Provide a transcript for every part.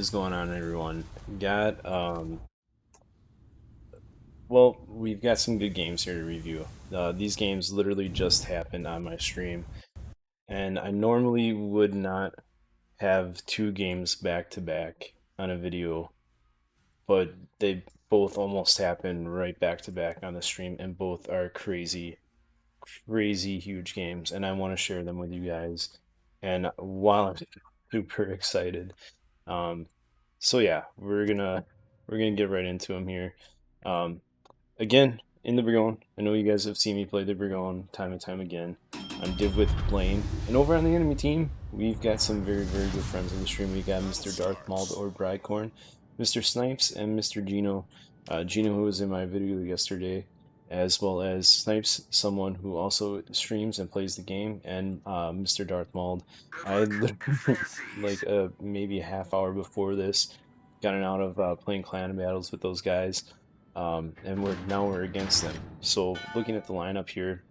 is going on, everyone? Got well, we've got some good games here to review. These games literally just happened on my stream, and I normally would not have two games back to back on a video, but they both almost happened right back to back on the stream, and both are crazy, crazy huge games, and I want to share them with you guys. And while I'm super excited, um, so yeah, we're gonna get right into them here. Um, Again, in the Burgon, I know you guys have seen me play the Burgon time and time again. I'm Div with Blame, and over on the enemy team, we've got some very, very good friends on the stream. We got Mr. Darth Maul or Brycorn, Mr. Snipes, and Mr. Gino. Gino, who was in my video yesterday, as well as Snipes, someone who also streams and plays the game, and Mr. Darth Maul. I literally, like maybe a half hour before this, gotten out of playing clan battles with those guys, and we're against them. So looking at the lineup here,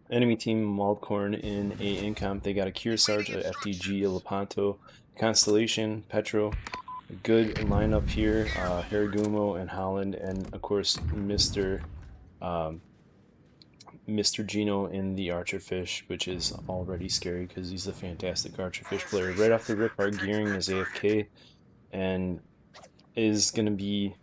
enemy team Maldcorn in a incomp. They got a Kearsarge, a FTG, a Lepanto, Constellation, Petro. A good lineup here. Haragumo and Holland, and of course um, Mr. Gino in the Archerfish, which is already scary because he's a fantastic Archerfish player. Right off the rip, our Gearing is AFK and is going to be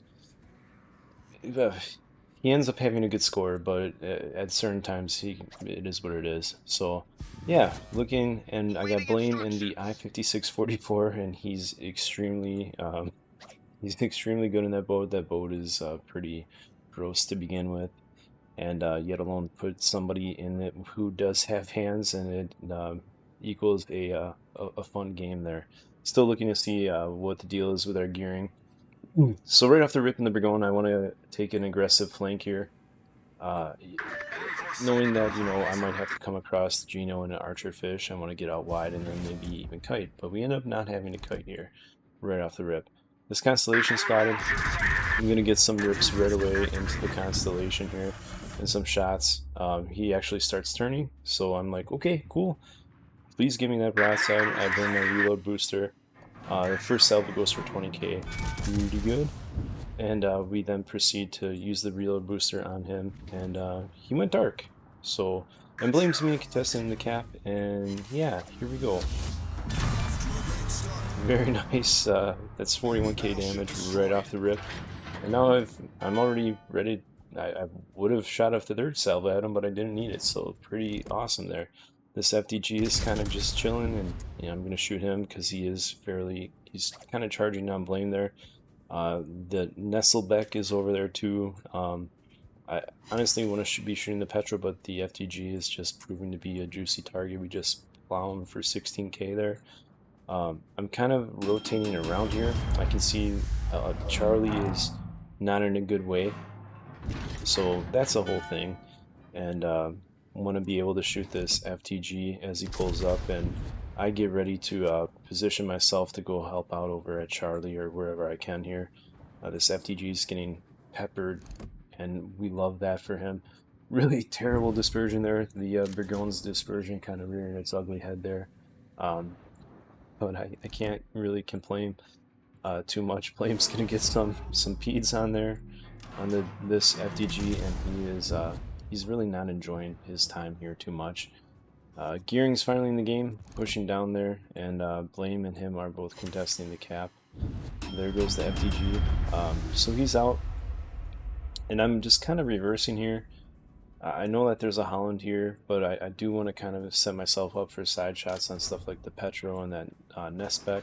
he ends up having a good score, but at certain times it is what it is. So yeah, looking, and I got Blame in the I-5644, and he's extremely good in that boat. That boat is pretty gross to begin with, and yet alone put somebody in it who does have hands, and it equals a fun game there. Still looking to see what the deal is with our gearing. So right off the rip in the Burgon, I want to take an aggressive flank here, uh, knowing that I might have to come across Gino and an archer fish. I want to get out wide and then maybe even kite, but we end up not having to kite here right off the rip. This constellation spotted. I'm gonna get some rips right away into the constellation here and some shots. He actually starts turning, so I'm like, okay, cool. Please give me that broadside. I burn my reload booster. The first salvo goes for 20k, pretty good. And we then proceed to use the reload booster on him, and he went dark. So, and blames me contesting in the cap, and yeah, here we go. Very nice. That's 41k damage right off the rip. And now I'm already ready. I would have shot off the third salvo at him, but I didn't need it, so pretty awesome there. This FDG is kind of just chilling, and I'm going to shoot him because he's kind of charging down Blame there. The Nestlebeck is over there too. I honestly want to be shooting the Petro, but the FDG is just proving to be a juicy target. We just plow him for 16k there. I'm kind of rotating around here. I can see Charlie is not in a good way, so that's a whole thing. And want to be able to shoot this FTG as he pulls up, and I get ready to position myself to go help out over at Charlie or wherever I can here. This FTG is getting peppered, and we love that for him. Really terrible dispersion there. The Burgon's dispersion kind of rearing its ugly head there. But I can't really complain too much. Blame's gonna get some peds on there on this FTG, and he's really not enjoying his time here too much. Gearing's finally in the game, pushing down there, and Blame and him are both contesting the cap. There goes the FTG. So he's out, and I'm just kind of reversing here. I know that there's a Holland here, but I do want to kind of set myself up for side shots on stuff like the Petro and that Nestbeck,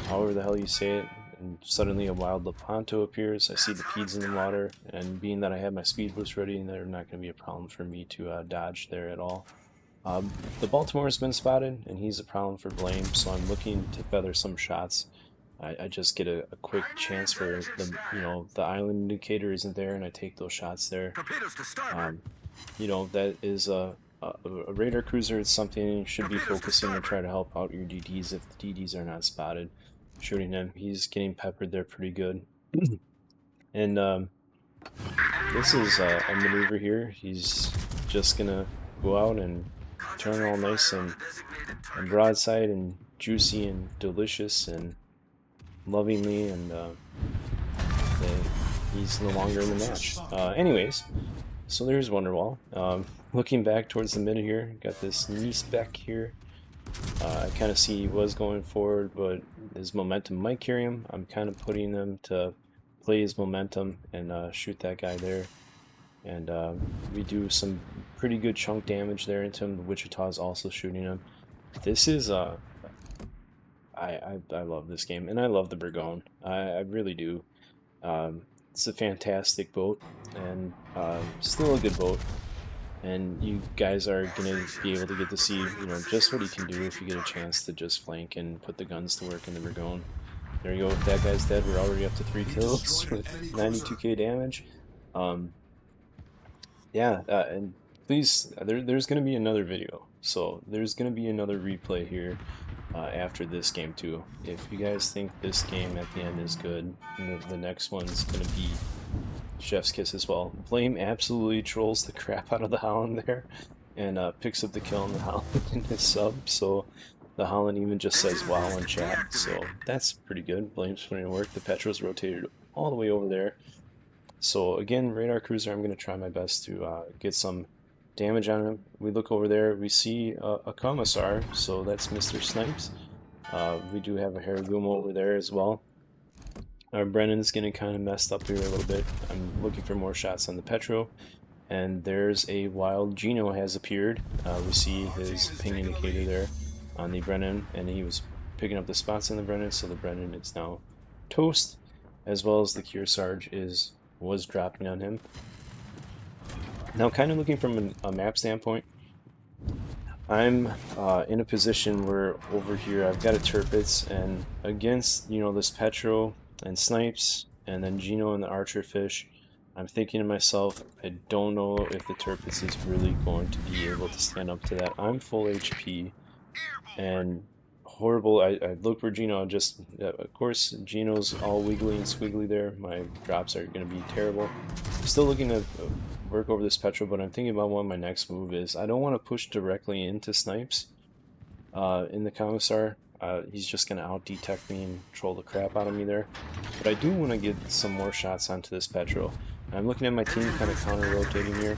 however the hell you say it. And suddenly a wild Lepanto appears. I see the peds in the water, and being that I have my speed boost ready, they're not going to be a problem for me to dodge there at all. The Baltimore has been spotted, and he's a problem for Blame, so I'm looking to feather some shots. I just get a quick chance for the island indicator isn't there, and I take those shots there. That is a radar cruiser. It's something you should be focusing to try to help out your DDs if the DDs are not spotted. Shooting him, he's getting peppered there pretty good. And this is a maneuver here. He's just gonna go out and turn all nice and broadside and juicy and delicious, and lovingly, and he's no longer in the match. Anyways, so there's Wonderwall. Looking back towards the mid here, got this knee spec here. I kind of see he was going forward, but his momentum might carry him. I'm kind of putting him to play his momentum and shoot that guy there. And we do some pretty good chunk damage there into him. The Wichita's also shooting him. This is I love this game, and I love the Burgoyne. I really do. It's a fantastic boat, and still a good boat. And you guys are gonna be able to get to see, you know, just what he can do if you get a chance to just flank and put the guns to work in the Burgoyne. There you go. If that guy's dead, we're already up to 3 kills with 92k damage. Yeah, and please, there's going to be another video. So there's going to be another replay here after this game too. If you guys think this game at the end is good, the next one's going to be Chef's Kiss as well. Blame absolutely trolls the crap out of the Holland there and picks up the kill on the Holland in his sub. So the Holland even just says wow in chat. So that's pretty good. Blame's putting in work. The Petro's rotated all the way over there. So again, radar cruiser, I'm going to try my best to get some damage on him. We look over there, we see a commissar, so that's Mr. Snipes. We do have a Haraguma over there as well. Our Brennan's getting kind of messed up here a little bit. I'm looking for more shots on the Petro. And there's a wild Gino has appeared. We see his ping indicator there on the Brennan, and he was picking up the spots on the Brennan, so the Brennan is now toast, as well as the Kearsarge was dropping on him. Now, kind of looking from a map standpoint, I'm in a position where over here I've got a Tirpitz, and against, you know, this Petro and Snipes, and then Gino and the Archer Fish, I'm thinking to myself, I don't know if the Tirpitz is really going to be able to stand up to that. I'm full HP, and horrible. I look for Gino, just of course Gino's all wiggly and squiggly there. My drops are going to be terrible. I'm still looking to work over this Petro, but I'm thinking about what my next move is. I don't want to push directly into Snipes in the Commissar. He's just going to out-detect me and troll the crap out of me there. But I do want to get some more shots onto this Petro. I'm looking at my team kind of counter-rotating here.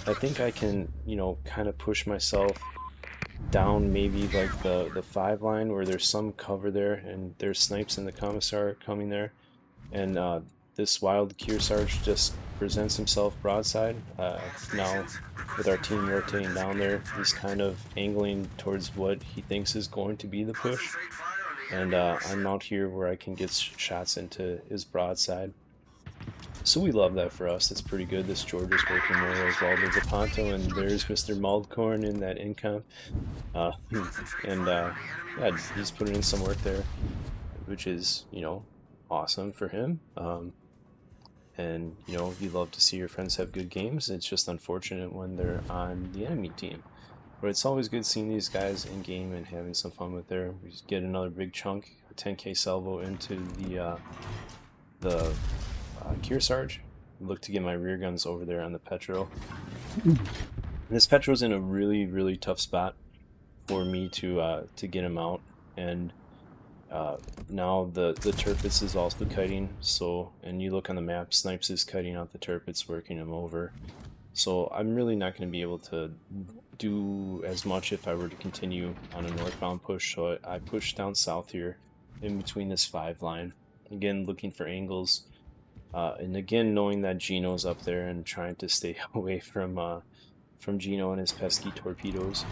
I think I can, you know, kind of push myself down maybe like the 5 line where there's some cover there, and there's Snipes and the Commissar coming there, and this wild Kearsarge just presents himself broadside. Now with our team rotating down there, he's kind of angling towards what he thinks is going to be the push, and I'm out here where I can get shots into his broadside. So we love that for us. That's pretty good. This George is working there as well. There's a Ponto, and there's Mr. Maldcorn in that incomp. Yeah, he's putting in some work there, which is, you know, awesome for him. And, you know, you love to see your friends have good games. It's just unfortunate when they're on the enemy team. But it's always good seeing these guys in game and having some fun with there. We just get another big chunk, a 10k salvo into the Kearsarge. Look to get my rear guns over there on the Petro. This Petro's in a really tough spot for me to get him out, and now the Tirpitz is also kiting. So, and you look on the map, Snipes is kiting out the Tirpitz, working him over. So I'm really not going to be able to do as much if I were to continue on a northbound push. So I push down south here in between this 5 line. Again, looking for angles. And again, knowing that Gino's up there and trying to stay away from Gino and his pesky torpedoes.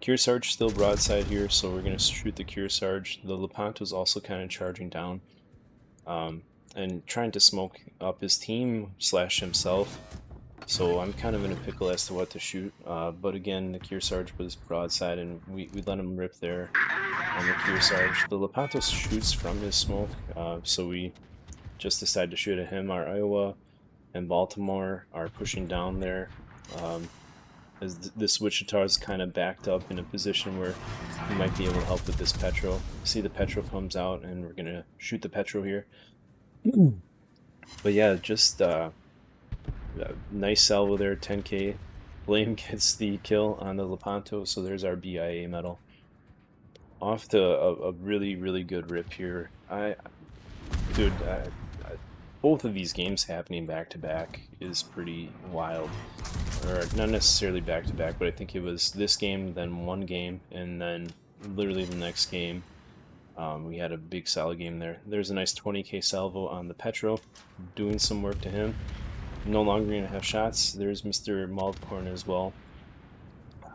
Kearsarge still broadside here, so we're going to shoot the Kearsarge. The Lepanto's also kind of charging down and trying to smoke up his team / himself. So I'm kind of in a pickle as to what to shoot. But again, the Kearsarge was broadside, and we let him rip there on the Kearsarge. The Lepanto shoots from his smoke, so we just decided to shoot at him. Our Iowa and Baltimore are pushing down there. As this Wichita is kind of backed up in a position where we might be able to help with this Petro. See, the Petro comes out, and we're going to shoot the Petro here. But yeah, just nice salvo there, 10k. Blame gets the kill on the Lepanto, so there's our BIA medal. off to a really, really good rip here. Dude, both of these games happening back to back is pretty wild. Or not necessarily back to back, but I think it was this game, then one game, and then literally the next game. We had a big solid game there. There's a nice 20k salvo on the Petro, doing some work to him. No longer going to have shots. There's Mr. Maldcorn as well.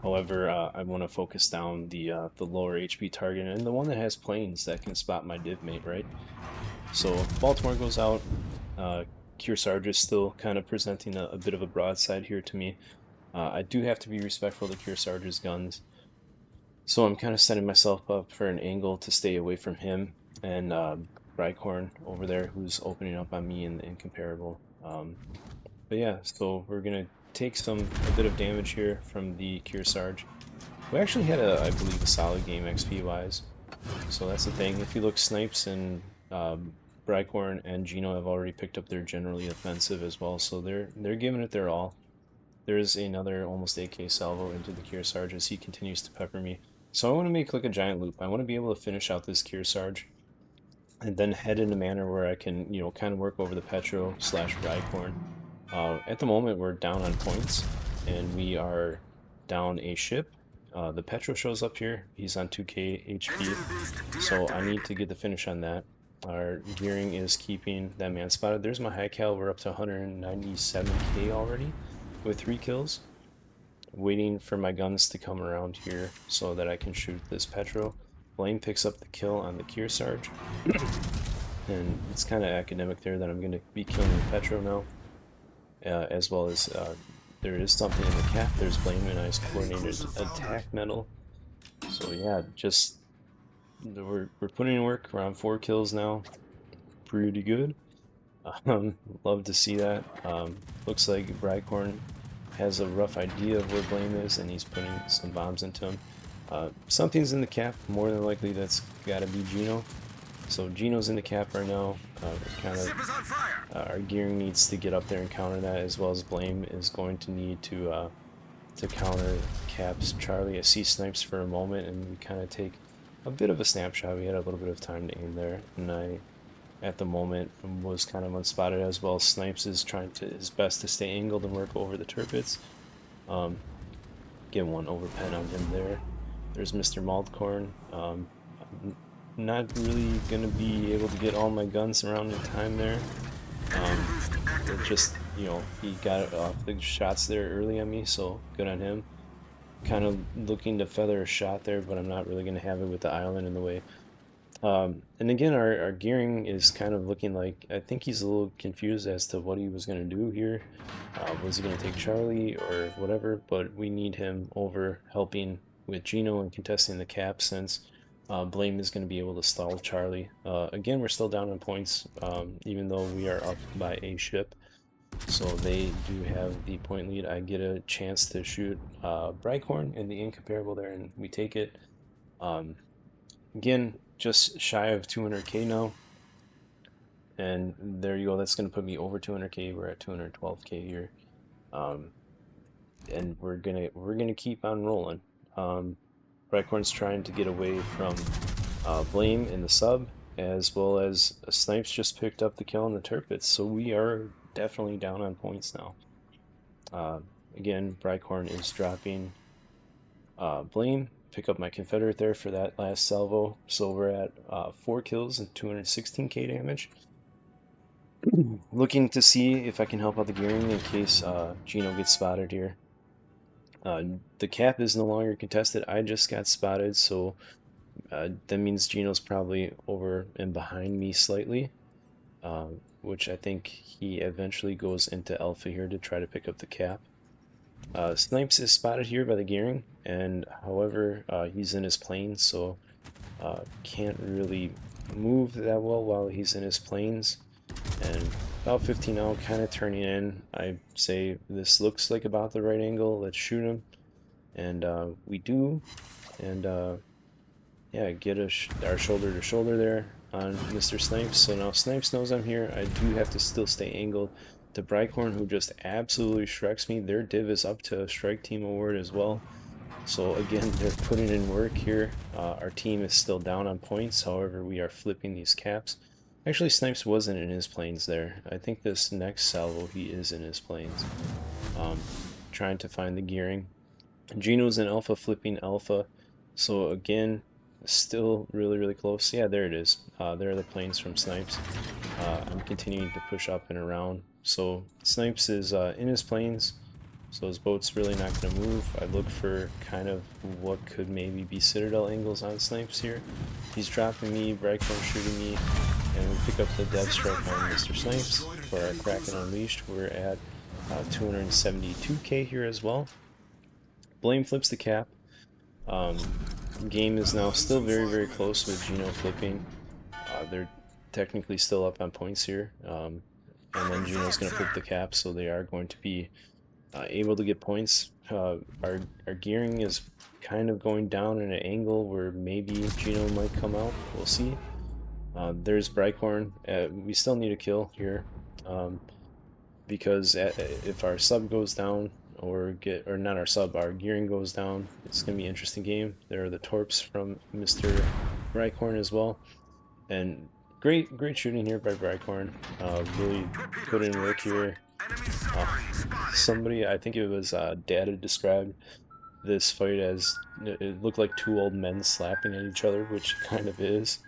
However, I want to focus down the lower HP target and the one that has planes that can spot my div mate, right? So Baltimore goes out. Kearsarge is still kind of presenting a bit of a broadside here to me. I do have to be respectful to Kearsarge's guns. So I'm kind of setting myself up for an angle to stay away from him and Brycorn over there, who's opening up on me in the incomparable. But yeah, so we're going to take a bit of damage here from the Kearsarge. We actually had I believe, a solid game XP-wise. So that's the thing. If you look, Snipes and Brycorn and Gino have already picked up their generally offensive as well, so they're giving it their all. There's another almost 8k salvo into the Kearsarge as he continues to pepper me. So I want to make like a giant loop. I want to be able to finish out this Kearsarge and then head in a manner where I can, you know, kind of work over the Petro / Brycorn. At the moment we're down on points and we are down a ship. The Petro shows up here. He's on 2k HP, so I need to get the finish on that. Our gearing is keeping that man spotted. There's my high cal. We're up to 197k already with 3 kills. Waiting for my guns to come around here so that I can shoot this Petro. Blaine picks up the kill on the Kearsarge. And it's kind of academic there that I'm going to be killing the Petro now. As well as there is something in the cap. There's Blaine and I's coordinated attack medal. So yeah, just we're putting in work. We're on 4 kills now. Pretty good. Love to see that. Looks like Brycorn has a rough idea of where Blaine is, and he's putting some bombs into him. Something's in the cap. More than likely, that's got to be Gino. So Gino's in the cap right now. Our gearing needs to get up there and counter that, as well as Blame is going to need to counter Cap's Charlie. I see Snipes for a moment, and we kind of take a bit of a snapshot. We had a little bit of time to aim there, and I, at the moment, was kind of unspotted as well. Snipes is trying his best to stay angled and work over the turpits. Get one overpen on him there. There's Mr. Maldcorn. Not really going to be able to get all my guns around in time there. It just, you know, he got off the shots there early on me, so good on him. Kind of looking to feather a shot there, but I'm not really going to have it with the island in the way. And again, our gearing is kind of looking like, I think he's a little confused as to what he was going to do here. Was he going to take Charlie or whatever? But we need him over helping with Gino and contesting the cap, since Blame is going to be able to stall Charlie. Again, we're still down on points, even though we are up by a ship. So they do have the point lead. I get a chance to shoot Brycorn in the incomparable there, and we take it. Again, just shy of 200k now. And there you go. That's going to put me over 200k. We're at 212k here. And we're gonna keep on rolling. Brycorn's trying to get away from Blame in the sub, as well as Snipes just picked up the kill on the turpits, so we are definitely down on points now. Again, Brycorn is dropping Blame. Pick up my Confederate there for that last salvo, so we're at 4 kills and 216k damage. Looking to see if I can help out the gearing in case Gino gets spotted here. The cap is no longer contested. I just got spotted, so that means Gino's probably over and behind me slightly, which I think he eventually goes into Alpha here to try to pick up the cap. Snipes is spotted here by the gearing, and however, he's in his planes, so can't really move that well while he's in his planes. And about 15 now, kind of turning in. I say this looks like about the right angle. Let's shoot him, and we do. And yeah, get our shoulder to shoulder there on Mr. Snipes. So now Snipes knows I'm here. I do have to still stay angled. The Brycorn, who just absolutely shreks me. Their div is up to a strike team award as well. So again, they're putting in work here. Our team is still down on points, however, we are flipping these caps. Actually, Snipes wasn't in his planes there. I think this next salvo, he is in his planes. Trying to find the gearing. Geno's in alpha, flipping alpha. So again, still really close. Yeah, there it is. There are the planes from Snipes. I'm continuing to push up and around. So Snipes is in his planes. So his boat's really not going to move. I look for kind of what could maybe be Citadel angles on Snipes here. He's dropping me, Brightcorn shooting me, and we pick up the dev strike on Mr. Snipes for our Kraken Unleashed. We're at 272k here as well. Blame flips the cap. Game is now still very close with Geno flipping. They're technically still up on points here. And then Geno's going to flip the cap, so they are going to be able to get points. Our gearing is kind of going down in an angle where maybe Geno might come out. We'll see. There's Brightcorn. We still need a kill here, because if our sub goes down, or not our sub, our gearing goes down, it's gonna be an interesting game. There are the torps from Mr. Brightcorn as well, and great shooting here by Brightcorn. Really put in work here. Somebody, I think it was Data, described this fight as it looked like two old men slapping at each other, which it kind of is.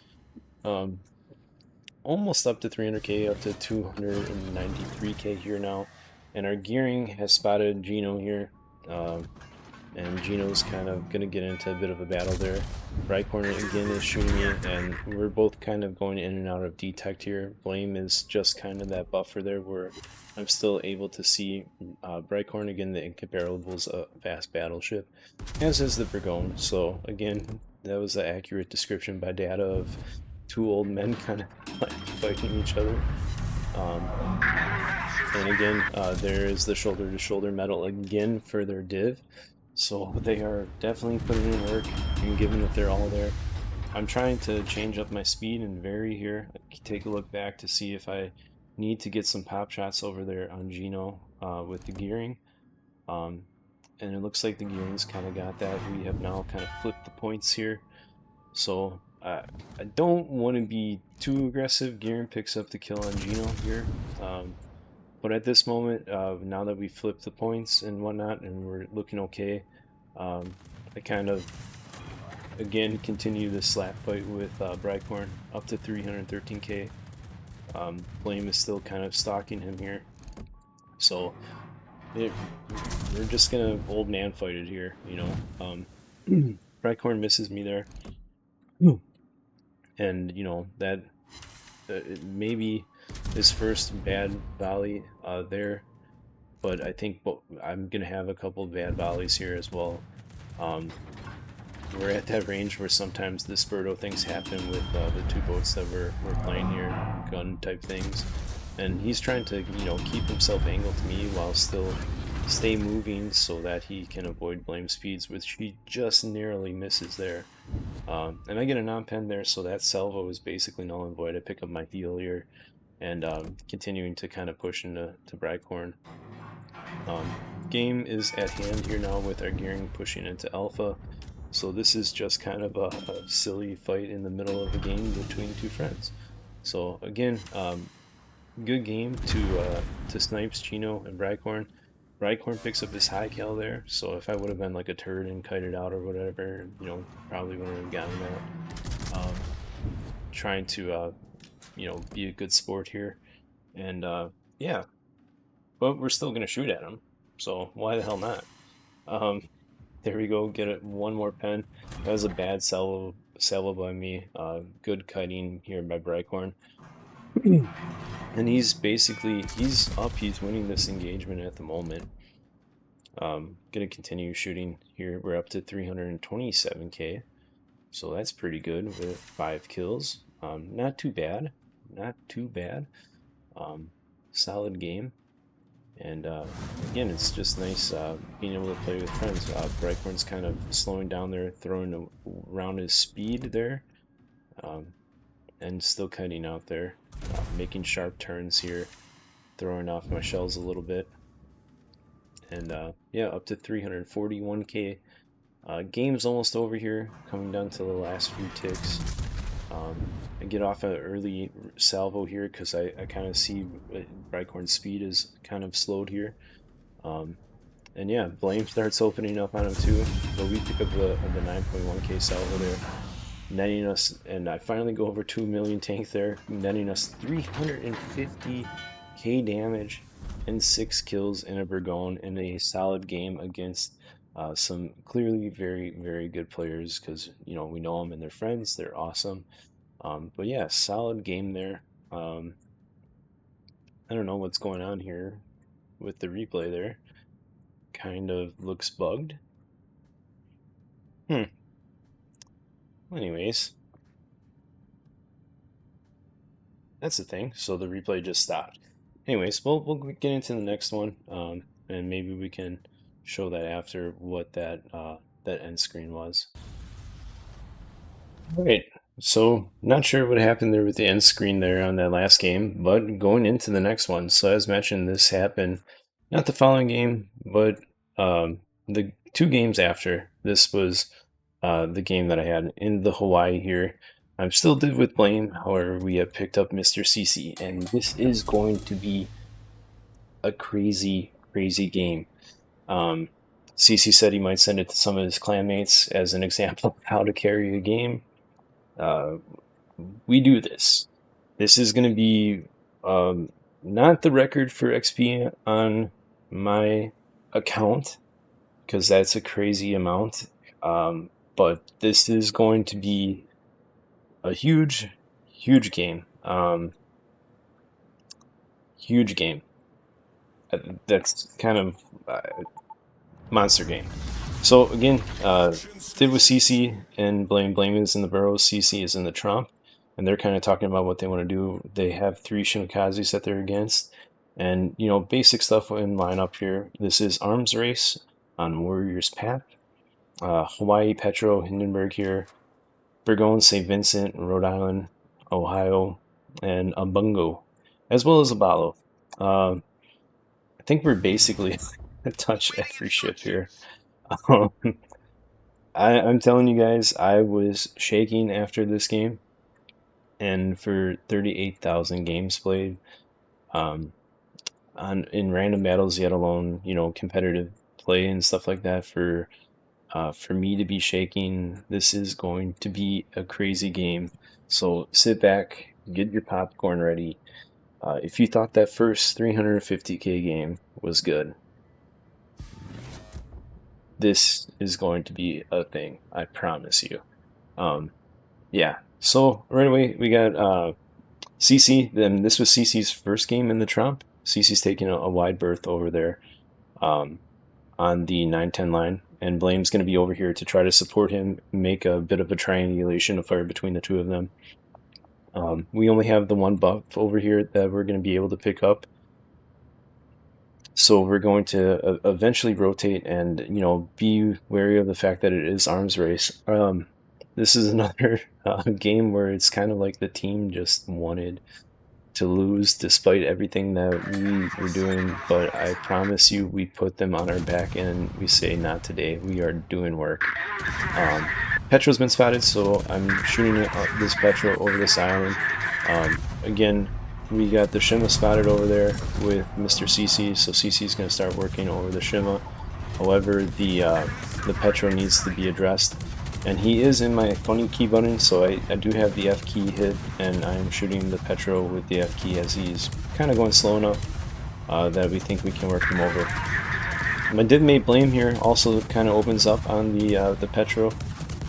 Almost up to 300k, up to 293k here now, and our gearing has spotted Geno here, and Geno's kind of gonna get into a bit of a battle there. Brightcorn again is shooting me, and we're both kind of going in and out of detect here. Blame is just kind of that buffer there where I'm still able to see Brightcorn. Again, the Incomparables a vast battleship, as is the Burgoyne. So again, that was an accurate description by Data of two old men kind of like fighting each other. And again, there is the shoulder-to-shoulder medal again for their div. So they are definitely putting in work, and given that they're all there, I'm trying to change up my speed and vary here. Take a look back to see if I need to get some pop shots over there on Geno with the gearing. And it looks like the gearing's kind of got that. We have now kind of flipped the points here. So I don't want to be too aggressive. Gearing picks up the kill on Geno here. But at this moment, now that we flipped the points and whatnot, and we're looking okay, I kind of, again, continue this slap fight with Brightcorn up to 313k. Blame is still kind of stalking him here. So we're just going to old man fight it here, you know. Brightcorn misses me there. And, you know, that maybe his first bad volley there, but I think I'm gonna have a couple of bad volleys here as well. We're at that range where sometimes the Spurto things happen with the two boats that we're playing here, gun type things, and he's trying to, you know, keep himself angled to me while still stay moving so that he can avoid Blame speeds, which he just narrowly misses there. And I get a non-pen there, so that salvo is basically null and void. I pick up my heal here, and continuing to kind of push into Brightcorn. Game is at hand here now with our gearing pushing into alpha, so this is just kind of a silly fight in the middle of a game between two friends. So again, good game to Snipes, Geno, and Brightcorn. Brightcorn picks up his high cal there, so if I would have been like a turd and kited out or whatever, you know, probably wouldn't have gotten that. Trying to, you know, be a good sport here, and yeah, but we're still gonna shoot at him, so why the hell not? There we go, get it, one more pen. That was a bad salvo by me. Good kiting here by Brightcorn. And he's up, he's winning this engagement at the moment. Gonna continue shooting here. We're up to 327k, so that's pretty good with 5 kills. Not too bad, not too bad. Solid game. And again, it's just nice being able to play with friends. Brightcorn's kind of slowing down there, throwing around his speed there, and still cutting out there, making sharp turns here, throwing off my shells a little bit. And yeah, up to 341k Game's almost over here, coming down to the last few ticks. I get off an early salvo here because I kind of see Brighthorn's speed is kind of slowed here. And yeah, Blame starts opening up on him too, but we pick up the 9.1k salvo there, netting us, and I finally go over 2 million tank there, netting us 350k damage and 6 kills in a Burgon in a solid game against some clearly very good players, because you know we know them and they're friends, they're awesome. But yeah, solid game there. I don't know what's going on here with the replay there. Kind of looks bugged. Anyways, that's the thing. So the replay just stopped. Anyways, we'll get into the next one, and maybe we can show that after what that end screen was. All right. So not sure what happened there with the end screen there on that last game, but going into the next one. So as mentioned, this happened not the following game, but the 2 games after. This was the game that I had in the Hawaii here. I'm still did with Blame, however, we have picked up Mr. CC, and this is going to be a crazy game. CC said he might send it to some of his clanmates as an example of how to carry a game. We do this. This is going to be not the record for XP on my account, because that's a crazy amount. But this is going to be a huge game. Huge game. That's kind of monster game. So again, did with CC and Blame. Blame is in the Burrows, CC is in the Trump, and they're kind of talking about what they want to do. They have 3 Shimikazes that they're against, and you know, basic stuff in lineup here. This is Arms Race on Warrior's Path, Hawaii, Petro, Hindenburg here, Burgon, St. Vincent, Rhode Island, Ohio, and Ubungo, as well as Abalo. I think we're basically touch every ship here. I'm telling you guys, I was shaking after this game, and for 38,000 games played, in random battles, yet alone, you know, competitive play and stuff like that, for me to be shaking, this is going to be a crazy game. So sit back, get your popcorn ready. If you thought that first 350k game was good, this is going to be a thing, I promise you. Yeah, so right away we got CC. Then this was CC's first game in the Trump. CC's taking a wide berth over there on the 910 line, and Blame's going to be over here to try to support him, make a bit of a triangulation of fire between the 2 of them. We only have the 1 buff over here that we're going to be able to pick up, so we're going to eventually rotate and, you know, be wary of the fact that it is arms race. This is another game where it's kind of like the team just wanted to lose despite everything that we were doing, but I promise you, we put them on our back and we say, not today, we are doing work. Petro's been spotted, so I'm shooting this Petro over this island. Again, we got the Shima spotted over there with Mr. CC, so CC's going to start working over the Shima. However, the Petro needs to be addressed, and he is in my funny key button, so I do have the F key hit, and I am shooting the Petro with the F key as he's kind of going slow enough that we think we can work him over. My div mate Blame here also kind of opens up on the Petro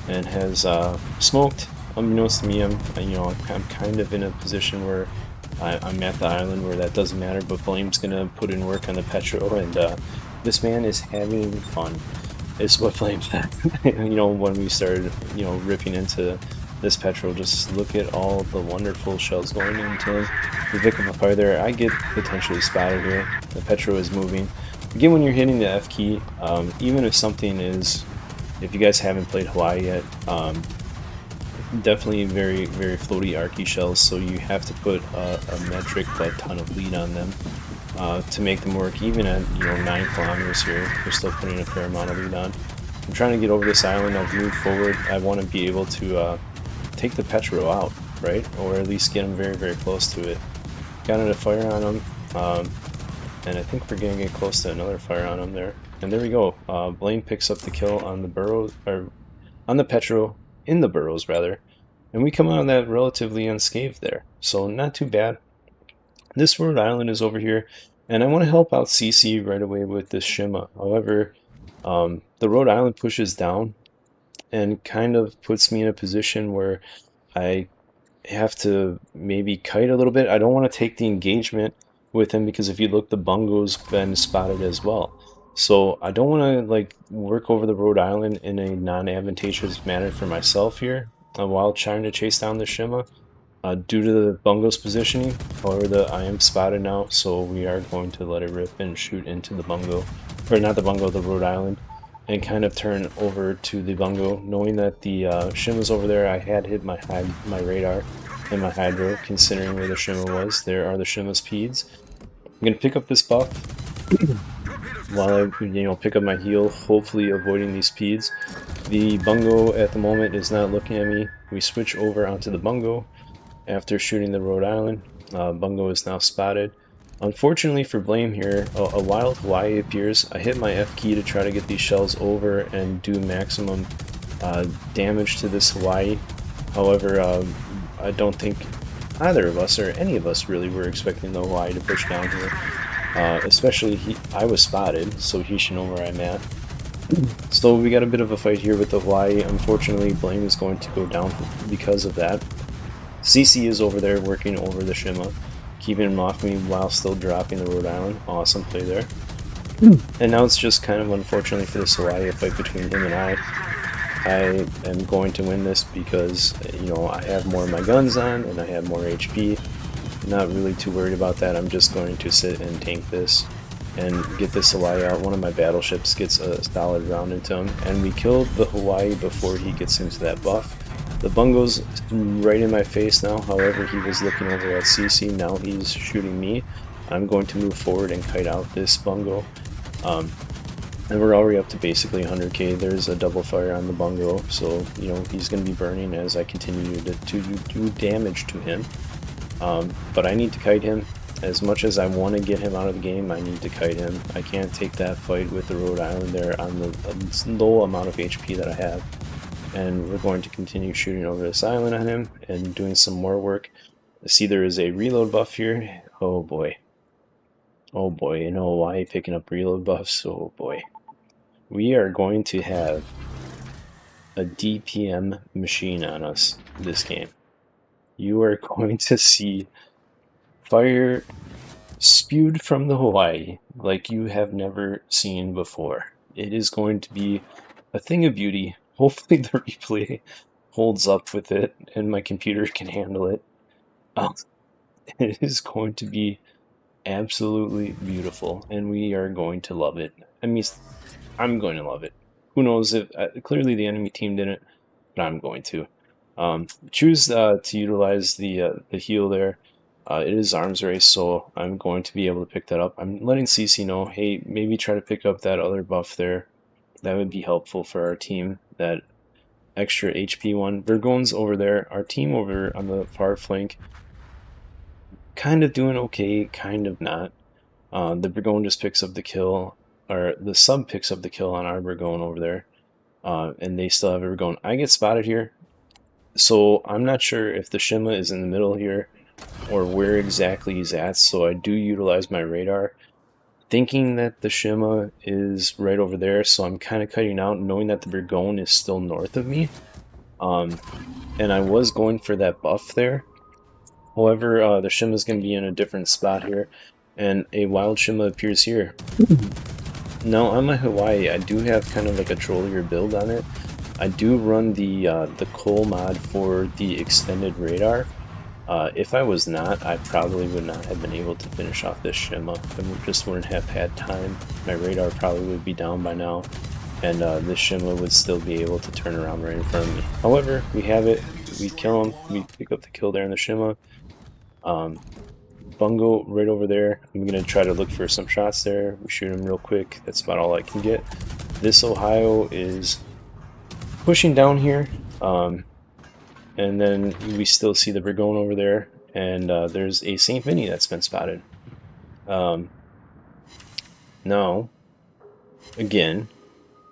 and has smoked. Unbeknownst to me, I'm kind of in a position where I'm at the island where that doesn't matter, but Blame's gonna put in work on the Petro, and this man is having fun. Is what Blame said. You know, when we started, you know, ripping into this Petro, just look at all the wonderful shells going into the victim of fire there. I get potentially spotted here. The Petro is moving. Again, when you're hitting the F key, even if something is, if you guys haven't played Hawaii yet, definitely very floaty archy shells, so you have to put a metric but ton of lead on them to make them work. Even at 9 kilometers here, we're still putting a fair amount of lead on. I'm trying to get over this island. I've moved forward. I want to be able to take the Petro out, right? Or at least get him very, very close to it. Got a fire on him, and I think we're gonna get close to another fire on him there. And there we go. Blaine picks up the kill on the burrow, or on the Petro, in the burrows rather, and we come out of that relatively unscathed there. So not too bad. This Rhode Island is over here, and I want to help out CC right away with this Shima. However, the Rhode Island pushes down and kind of puts me in a position where I have to maybe kite a little bit. I don't want to take the engagement with him because if you look, the bungo's been spotted as well. So I don't want to like work over the Rhode Island in a non-advantageous manner for myself here while trying to chase down the Shima due to the bungo's positioning. However, I am spotted now, so we are going to let it rip and shoot into the bungo, or not the bungo, the Rhode Island, and kind of turn over to the bungo, knowing that the Shima's over there. I had hit my radar and my hydro, considering where the Shima was. There are the Shima's peds. I'm gonna pick up this buff while I, pick up my heal, hopefully avoiding these peds. The bungo at the moment is not looking at me. We switch over onto the bungo after shooting the Rhode Island. Bungo is now spotted. Unfortunately for Blame here, a wild Hawaii appears. I hit my F key to try to get these shells over and do maximum damage to this Hawaii. However, I don't think either of us, or any of us really, were expecting the Hawaii to push down here. Especially, I was spotted, so he should know where I'm at. So we got a bit of a fight here with the Hawaii. Unfortunately, Blame is going to go down because of that. CC is over there working over the Shima, keeping him off me while still dropping the Rhode Island. Awesome play there. And now it's just kind of unfortunately for this Hawaii, a fight between him and I. I am going to win this because, I have more of my guns on and I have more HP. Not really too worried about that. I'm just going to sit and tank this and get this Hawaii out. One of my battleships gets a solid round into him, and we killed the Hawaii before he gets into that buff. The bungo's right in my face now. However, he was looking over at CC. Now he's shooting me. I'm going to move forward and kite out this bungo. And we're already up to basically 100k. There's a double fire on the bungo, so he's going to be burning as I continue to do damage to him. But I need to kite him. As much as I want to get him out of the game, I need to kite him. I can't take that fight with the Rhode Island there on the low amount of HP that I have. And we're going to continue shooting over this island on him and doing some more work. I see there is a reload buff here. Oh boy. Oh boy, why picking up reload buffs? Oh boy. We are going to have a DPM machine on us this game. You are going to see fire spewed from the Hawaii like you have never seen before. It is going to be a thing of beauty. Hopefully the replay holds up with it and my computer can handle it. It is going to be absolutely beautiful, and we are going to love it. I mean, I'm going to love it. Who knows if clearly the enemy team didn't, but I'm going to. Choose to utilize the heal there. It is arms race, so I'm going to be able to pick that up. I'm letting CC know, hey, maybe try to pick up that other buff there. That would be helpful for our team, that extra HP one. Burgoyne's over there. Our team over on the far flank, kind of doing okay, kind of not. The Burgoyne just picks up the kill, or the sub picks up the kill on our Burgoyne over there. And they still have a Burgoyne. I get spotted here, so I'm not sure if the Shima is in the middle here or where exactly he's at, so I do utilize my radar, thinking that the Shima is right over there, so I'm kind of cutting out, knowing that the Burgoyne is still north of me. And I was going for that buff there. However, the Shima is going to be in a different spot here, and a wild Shima appears here. Now, on my Hawaii, I do have kind of like a trollier build on it. I do run the Cole mod for the extended radar. If I was not, I probably would not have been able to finish off this Shima. I just wouldn't have had time. My radar probably would be down by now, and this Shima would still be able to turn around right in front of me. However, we have it. We kill him. We pick up the kill there in the Shima. Bungo right over there. I'm going to try to look for some shots there. We shoot him real quick. That's about all I can get. this Ohio is pushing down here, and then we still see the Burgoyne over there, and there's a St. Vinny that's been spotted. Now, again,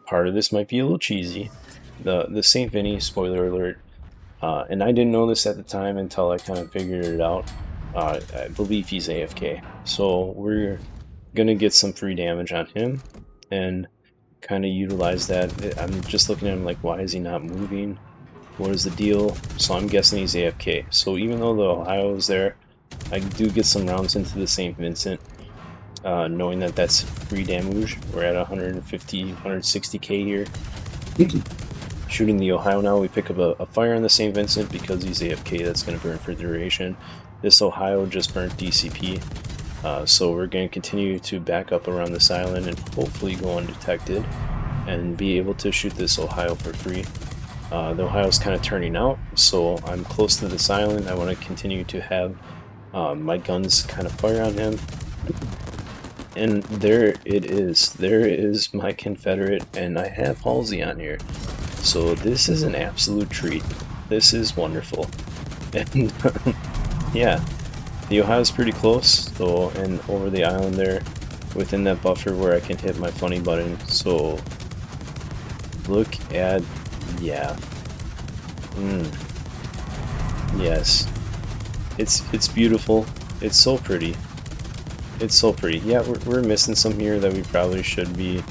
part of this might be a little cheesy. The St. Vinny, spoiler alert, and I didn't know this at the time until I kind of figured it out. I believe he's AFK, so we're gonna get some free damage on him and kind of utilize that. I'm just looking at him like, why is he not moving? What is the deal? So I'm guessing he's AFK. So even though the Ohio is there, I do get some rounds into the St. Vincent, knowing that that's free damage. We're at 150, 160k here. Shooting the Ohio now, we pick up a fire on the St. Vincent because he's AFK. That's going to burn for duration. This Ohio just burnt DCP, so we're going to continue to back up around this island and hopefully go undetected and be able to shoot this Ohio for free. The Ohio's kind of turning out, so I'm close to this island. I want to continue to have my guns kind of fire on him. And there it is. There is my Confederate, and I have Halsey on here. So this is an absolute treat. This is wonderful. And yeah, the Ohio's pretty close, though, and over the island there, within that buffer where I can hit my funny button. So look at, yeah. Yes. It's beautiful. It's so pretty. It's so pretty. Yeah, we're missing some here that we probably should be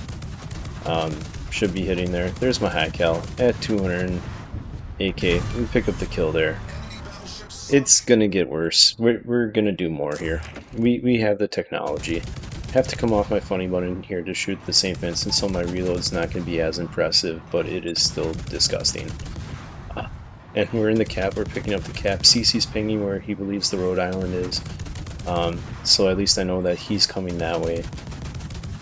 hitting there. There's my high cal at 200 AK. We pick up the kill there. It's gonna get worse. We're gonna do more here. We have the technology. Have to come off my funny button here to shoot the St. Vincent, so my reload's not gonna be as impressive, but it is still disgusting. And we're in the cap. We're picking up the cap. CC's pinging where he believes the Rhode Island is. So at least I know that he's coming that way.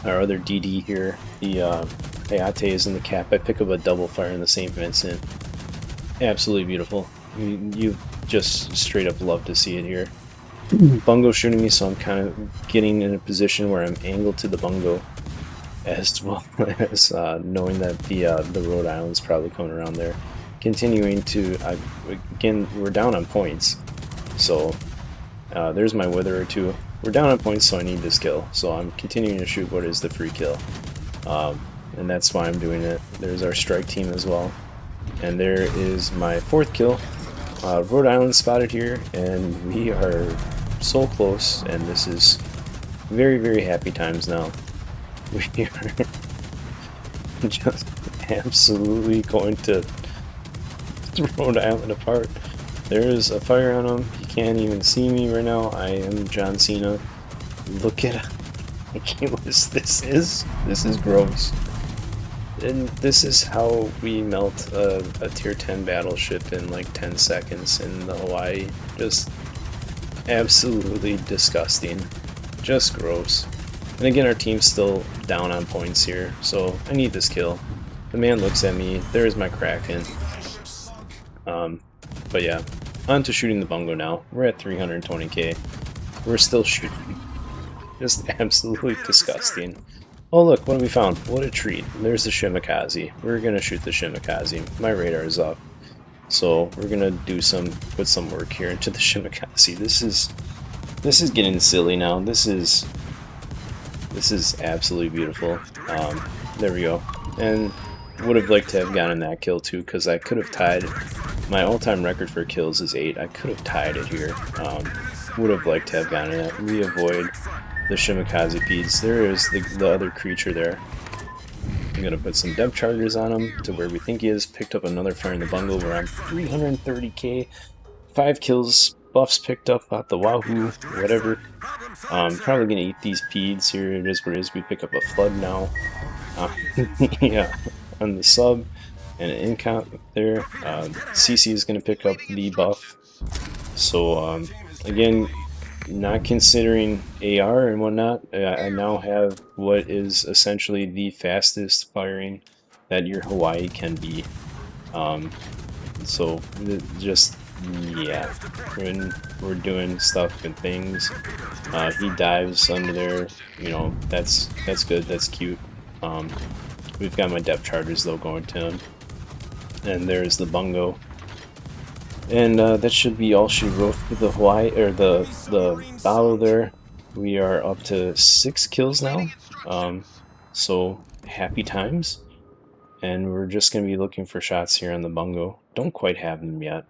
Our other DD here, the Hayate is in the cap. I pick up a double fire in the St. Vincent. Absolutely beautiful. You just straight up love to see it here. Bungo shooting me, so I'm kind of getting in a position where I'm angled to the bungo, as well as knowing that the Rhode Island's probably coming around there. Continuing to, again, we're down on points, so there's my wither or two. We're down on points, so I need this kill. So I'm continuing to shoot what is the free kill, and that's why I'm doing it. There's our strike team as well, and there is my fourth kill. Rhode Island spotted here, and we are so close, and this is very, very happy times now. We are just absolutely going to Rhode Island apart. There's a fire on him. He can't even see me right now. I am John Cena. Look at how ridiculous this is. This is gross. And this is how we melt a tier 10 battleship in like 10 seconds in the Hawaii. Just absolutely disgusting. Just gross. And again, our team's still down on points here, so I need this kill. The man looks at me. There's my Kraken. But yeah, on to shooting the bungo now. We're at 320k. We're still shooting. Just absolutely disgusting. Oh look, what have we found? What a treat. There's the Shimakaze. We're gonna shoot the Shimakaze. My radar is up. So we're gonna put some work here into the Shimakaze. This is getting silly now. This is absolutely beautiful. There we go. And would have liked to have gotten that kill too, because I could have tied. My all-time record for kills is 8. I could have tied it here. Would have liked to have gotten it. We avoid the Shimakaze Peds. There is the other creature there. I'm going to put some depth chargers on him to where we think he is. Picked up another fire in the bungle. We're on 330k. 5 kills. Buffs picked up at the Wahoo. Whatever. Probably going to eat these Peds. Here it is where it is. We pick up a flood now. Yeah, on the sub. And an incount there. CC is going to pick up the buff. So, again, not considering AR and whatnot, I now have what is essentially the fastest firing that your Hawaii can be. So, just, yeah, we're doing stuff and things. He dives under there, you know, that's good, that's cute. We've got my depth charges though going to him. And there's the bungo. And that should be all she wrote for the Hawaii or the battle there. We are up to 6 kills now. So happy times. And we're just gonna be looking for shots here on the bungo. Don't quite have them yet.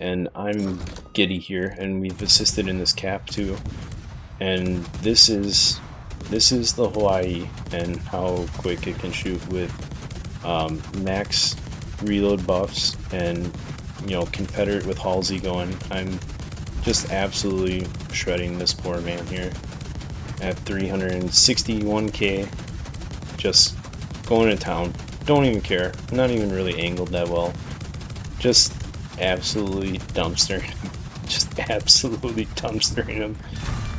And I'm giddy here, and we've assisted in this cap too. And this is the Hawaii and how quick it can shoot with max reload buffs and Confederate with Halsey going. I'm just absolutely shredding this poor man here at 361k, just going to town. Don't even care. Not even really angled that well. Just absolutely dumpstering him. Just absolutely dumpstering him.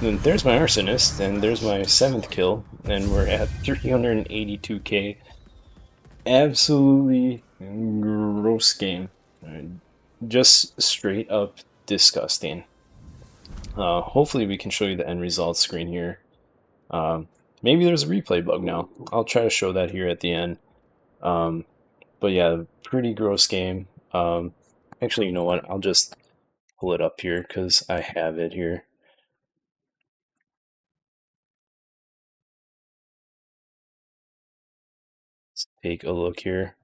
And there's my arsonist, and there's my 7th kill, and we're at 382k. Absolutely gross game. Just straight up disgusting. Hopefully we can show you the end results screen here. Maybe there's a replay bug now. I'll try to show that here at the end. But yeah, pretty gross game. Actually, you know what? I'll just pull it up here because I have it here. Let's take a look here.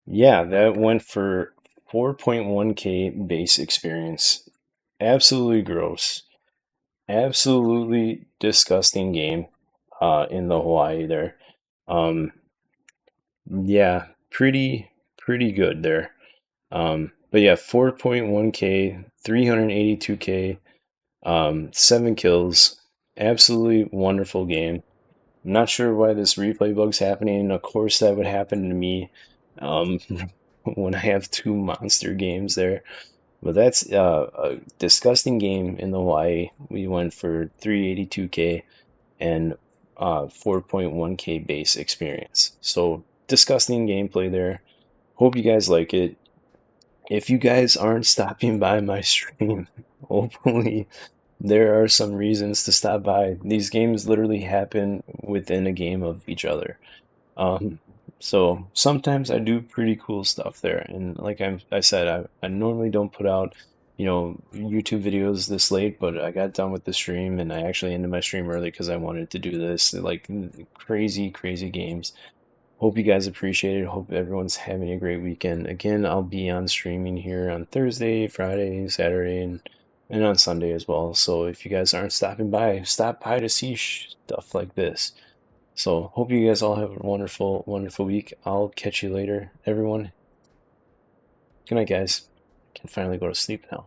Yeah, that went for 4.1k base experience. Absolutely gross. Absolutely disgusting game in the Hawaii there. Yeah, pretty good there. But yeah, 4.1k, 382k, 7 kills. Absolutely wonderful game. I'm not sure why this replay bug's happening. Of course, that would happen to me when I have 2 monster games there. But that's a disgusting game in the Hawaii. We went for 382k and 4.1k base experience. So disgusting gameplay there. Hope you guys like it. If you guys aren't stopping by my stream, hopefully there are some reasons to stop by. These games literally happen within a game of each other. So sometimes I do pretty cool stuff there. And like I said, I normally don't put out, YouTube videos this late, but I got done with the stream and I actually ended my stream early because I wanted to do this. Like crazy, crazy games. Hope you guys appreciate it. Hope everyone's having a great weekend. Again, I'll be on streaming here on Thursday, Friday, Saturday, and on Sunday as well. So if you guys aren't stopping by, stop by to see stuff like this. So hope you guys all have a wonderful, wonderful week. I'll catch you later, everyone. Good night, guys. I can finally go to sleep now.